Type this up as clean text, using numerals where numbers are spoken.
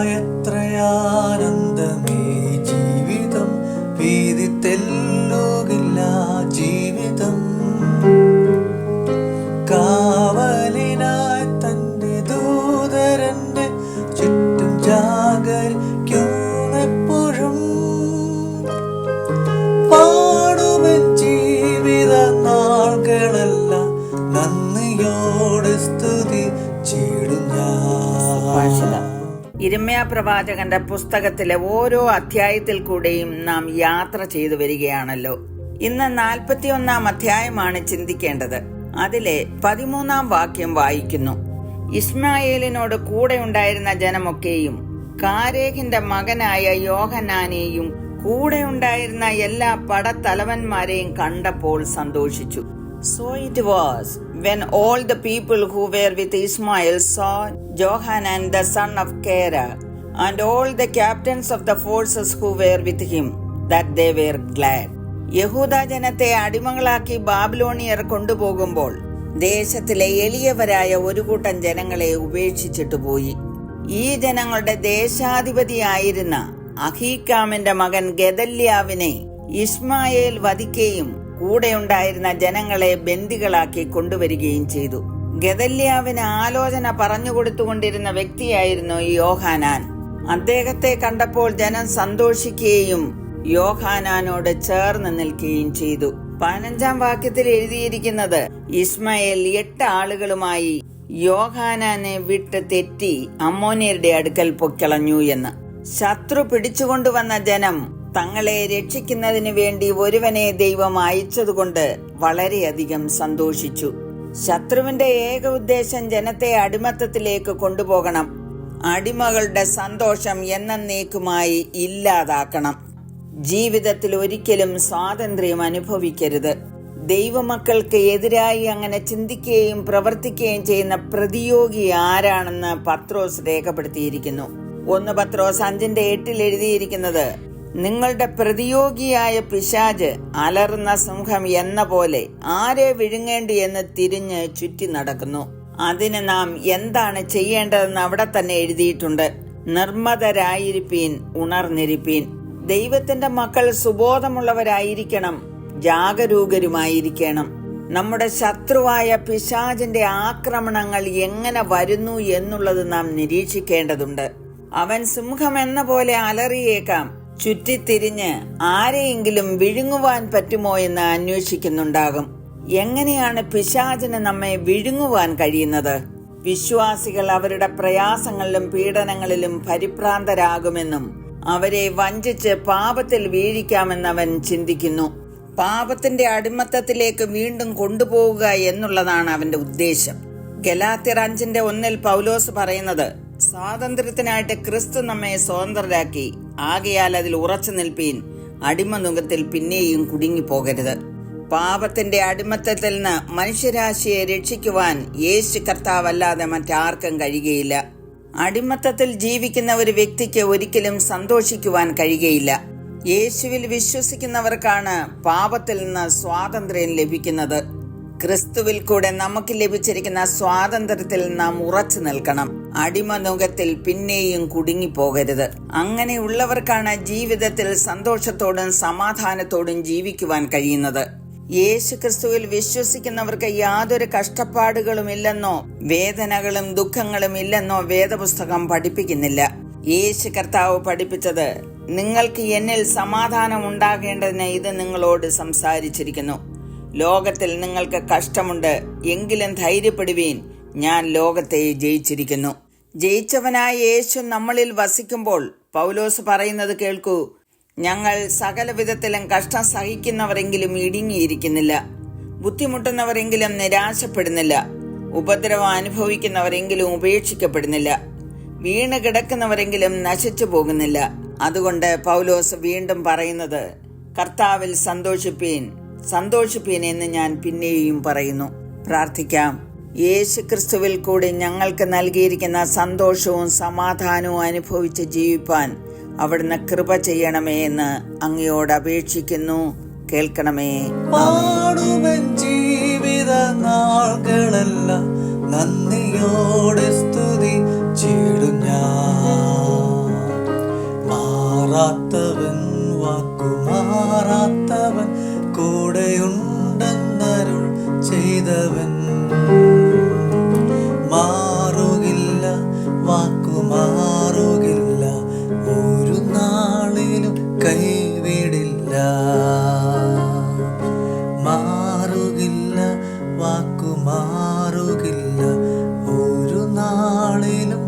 എത്രയാനന്ദമേ ജീവിതം, ഭീതി തെല്ലുകില്ല ജീവിതം. കാവലിനായി തന്റെ ദൂതരന്റെ ചുറ്റും ജാഗരിക്കുമെപ്പോഴും. പാടുമെൻ ജീവിത നാളുകളെല്ലാം നന്ദിയോടെ സ്തുതിച്ചിടും ഞാൻ. യിരെമ്യാ പ്രവാചകന്റെ പുസ്തകത്തിലെ ഓരോ അധ്യായത്തിൽ കൂടെയും നാം യാത്ര ചെയ്തു വരികയാണല്ലോ. ഇന്ന് 41 അധ്യായമാണ് ചിന്തിക്കേണ്ടത്. അതിലെ 13 വാക്യം വായിക്കുന്നു: ഇസ്മായേലിനോട് കൂടെ ഉണ്ടായിരുന്ന ജനമൊക്കെയും കാരേഹിന്റെ മകനായ യോഹന്നാനെയും കൂടെ ഉണ്ടായിരുന്ന എല്ലാ പടത്തലവന്മാരെയും കണ്ടപ്പോൾ സന്തോഷിച്ചു. So it was when all the people who were with Ishmael saw Johanan the son of Karea and all the captains of the forces who were with him that they were glad. യഹൂദ ജനത്തെ അടിമകളാക്കി ബാബിലോണിയർ കൊണ്ടുപോകുമ്പോൾ ദേശത്തിലെ എളിയവരായ ഒരു കൂട്ടം ജനങ്ങളെ ഉപേക്ഷിച്ചിട്ട് പോയി. ഈ ജനങ്ങളുടെ ദേശാധിപതിയായിരുന്ന അഹീക്കാമിന്റെ മകൻ ഗെദല്യാവിനെ ഇസ്മായേൽ വധിക്കുകയും കൂടെയുണ്ടായിരുന്ന ജനങ്ങളെ ബന്ദികളാക്കി കൊണ്ടുവരികയും ചെയ്തു. ഗെദല്യാവിന് ആലോചന പറഞ്ഞുകൊടുത്തുകൊണ്ടിരുന്ന വ്യക്തിയായിരുന്നു യോഹാനാൻ. അദ്ദേഹത്തെ കണ്ടപ്പോൾ ജനം സന്തോഷിക്കുകയും യോഹാനാനോട് ചേർന്ന് നിൽക്കുകയും ചെയ്തു. 15 വാക്യത്തിൽ എഴുതിയിരിക്കുന്നത്, ഇസ്മായേൽ 8 ആളുകളുമായി യോഹാനാനെ വിട്ട് തെറ്റി അമ്മോന്യരുടെ അടുക്കൽ പൊക്കളഞ്ഞു എന്ന്. ശത്രു പിടിച്ചുകൊണ്ടുവന്ന ജനം തങ്ങളെ രക്ഷിക്കുന്നതിന് വേണ്ടി ഒരുവനെ ദൈവം അയച്ചതുകൊണ്ട് വളരെയധികം സന്തോഷിച്ചു. ശത്രുവിന്റെ ഏക ഉദ്ദേശം ജനത്തെ അടിമത്തത്തിലേക്ക് കൊണ്ടുപോകണം. അടിമകളുടെ സന്തോഷം എന്നേക്കുമായി ഇല്ലാതാക്കണം. ജീവിതത്തിൽ ഒരിക്കലും സ്വാതന്ത്ര്യം അനുഭവിക്കരുത്. ദൈവമക്കൾക്ക് എതിരായി അങ്ങനെ ചിന്തിക്കുകയും പ്രവർത്തിക്കുകയും ചെയ്യുന്ന പ്രതിയോഗി ആരാണെന്ന് പത്രോസ് രേഖപ്പെടുത്തിയിരിക്കുന്നു. 1 പത്രോസ് 5:8 എഴുതിയിരിക്കുന്നത്, നിങ്ങളുടെ പ്രതിയോഗിയായ പിശാച് അലറുന്ന സിംഹം എന്ന പോലെ ആരെ വിഴുങ്ങേണ്ടി എന്ന് തിരിഞ്ഞ് ചുറ്റി നടക്കുന്നു. അതിന് നാം എന്താണ് ചെയ്യേണ്ടതെന്ന് അവിടെ തന്നെ എഴുതിയിട്ടുണ്ട്. നിർമ്മതരായിരിപ്പീൻ, ഉണർന്നിരിപ്പീൻ. ദൈവത്തിന്റെ മക്കൾ സുബോധമുള്ളവരായിരിക്കണം, ജാഗരൂകരുമായിരിക്കണം. നമ്മുടെ ശത്രുവായ പിശാചിന്റെ ആക്രമണങ്ങൾ എങ്ങനെ വരുന്നു എന്നുള്ളത് നാം നിരീക്ഷിക്കേണ്ടതുണ്ട്. അവൻ സിംഹം എന്ന പോലെ അലറിയേക്കാം. ചുറ്റിത്തിരിഞ്ഞ് ആരെയെങ്കിലും വിഴുങ്ങുവാൻ പറ്റുമോ എന്ന് അന്വേഷിക്കുന്നുണ്ടാകും. എങ്ങനെയാണ് പിശാചിന് നമ്മെ വിഴുങ്ങുവാൻ കഴിയുന്നത്? വിശ്വാസികൾ അവരുടെ പ്രയാസങ്ങളിലും പീഡനങ്ങളിലും പരിഭ്രാന്തരാകുമെന്നും അവരെ വഞ്ചിച്ച് പാപത്തിൽ വീഴിക്കാമെന്നവൻ ചിന്തിക്കുന്നു. പാപത്തിന്റെ അടിമത്തത്തിലേക്ക് വീണ്ടും കൊണ്ടുപോവുക എന്നുള്ളതാണ് അവന്റെ ഉദ്ദേശം. ഗലാത്യർ 5:1 പൗലോസ് പറയുന്നത്, സ്വാതന്ത്ര്യത്തിനായിട്ട് ക്രിസ്തു നമ്മെ സ്വതന്ത്രരാക്കി, ആകയാൽ അതിൽ ഉറച്ചു നിൽപ്പീൻ, അടിമനുഖത്തിൽ പിന്നെയും കുടുങ്ങിപ്പോകരുത്. പാപത്തിന്റെ അടിമത്തത്തിൽ നിന്ന് മനുഷ്യരാശിയെ രക്ഷിക്കുവാൻ യേശു കർത്താവല്ലാതെ മറ്റാർക്കും കഴിയുകയില്ല. അടിമത്തത്തിൽ ജീവിക്കുന്ന ഒരു വ്യക്തിക്ക് ഒരിക്കലും സന്തോഷിക്കുവാൻ കഴിയുകയില്ല. യേശുവിൽ വിശ്വസിക്കുന്നവർക്കാണ് പാപത്തിൽ നിന്ന് സ്വാതന്ത്ര്യം ലഭിക്കുന്നത്. ക്രിസ്തുവിൽ കൂടെ നമുക്ക് ലഭിച്ചിരിക്കുന്ന സ്വാതന്ത്ര്യത്തിൽ നാം ഉറച്ചു നിൽക്കണം. അടിമനുഖത്തിൽ പിന്നെയും കുടുങ്ങിപ്പോകരുത്. അങ്ങനെയുള്ളവർക്കാണ് ജീവിതത്തിൽ സന്തോഷത്തോടും സമാധാനത്തോടും ജീവിക്കുവാൻ കഴിയുന്നത്. യേശു ക്രിസ്തുവിൽ വിശ്വസിക്കുന്നവർക്ക് യാതൊരു കഷ്ടപ്പാടുകളുമില്ലെന്നോ വേദനകളും ദുഃഖങ്ങളും ഇല്ലെന്നോ വേദപുസ്തകം പഠിപ്പിക്കുന്നില്ല. യേശു കർത്താവ് പഠിപ്പിച്ചത്, നിങ്ങൾക്ക് എന്നിൽ സമാധാനം ഉണ്ടാകേണ്ടതിന് ഇത് നിങ്ങളോട് സംസാരിച്ചിരിക്കുന്നു. ലോകത്തിൽ നിങ്ങൾക്ക് കഷ്ടമുണ്ട്, എങ്കിലും ധൈര്യപ്പെടുവീൻ, ഞാൻ ലോകത്തെ ജയിച്ചിരിക്കുന്നു. ജയിച്ചവനായ യേശു നമ്മളിൽ വസിക്കുമ്പോൾ പൗലോസ് പറയുന്നത് കേൾക്കൂ, ഞങ്ങൾ സകല വിധത്തിലും കഷ്ടം സഹിക്കുന്നവരെങ്കിലും ഇടുങ്ങിയിരിക്കുന്നില്ല, ബുദ്ധിമുട്ടുന്നവരെങ്കിലും നിരാശപ്പെടുന്നില്ല, ഉപദ്രവം അനുഭവിക്കുന്നവരെങ്കിലും ഉപേക്ഷിക്കപ്പെടുന്നില്ല, വീണ് കിടക്കുന്നവരെങ്കിലും നശിച്ചു പോകുന്നില്ല. അതുകൊണ്ട് പൗലോസ് വീണ്ടും പറയുന്നത്, കർത്താവിൽ സന്തോഷിപ്പീൻ, സന്തോഷിപ്പീൻ എന്ന് ഞാൻ പിന്നെയും പറയുന്നു. പ്രാർത്ഥിക്കാം. യേശു ക്രിസ്തുവിൽ കൂടി ഞങ്ങൾക്ക് നൽകിയിരിക്കുന്ന സന്തോഷവും സമാധാനവും അനുഭവിച്ച് ജീവിപ്പാൻ അവിടുന്ന് കൃപ ചെയ്യണമേ എന്ന് അങ്ങയോട് അപേക്ഷിക്കുന്നു. കേൾക്കണമേ. ജീവിത നാളുകളെല്ലാം നന്ദിയോടെ സ്തുതിച്ചിടും ഞാൻ. ചെയ്തവൻ മാറുകില്ല, വാക്കു മാറുകില്ല, ഒരു നാളിലും കൈവിടില്ല. മാറുകില്ല, വാക്കു മാറുകില്ല, ഒരു നാളിലും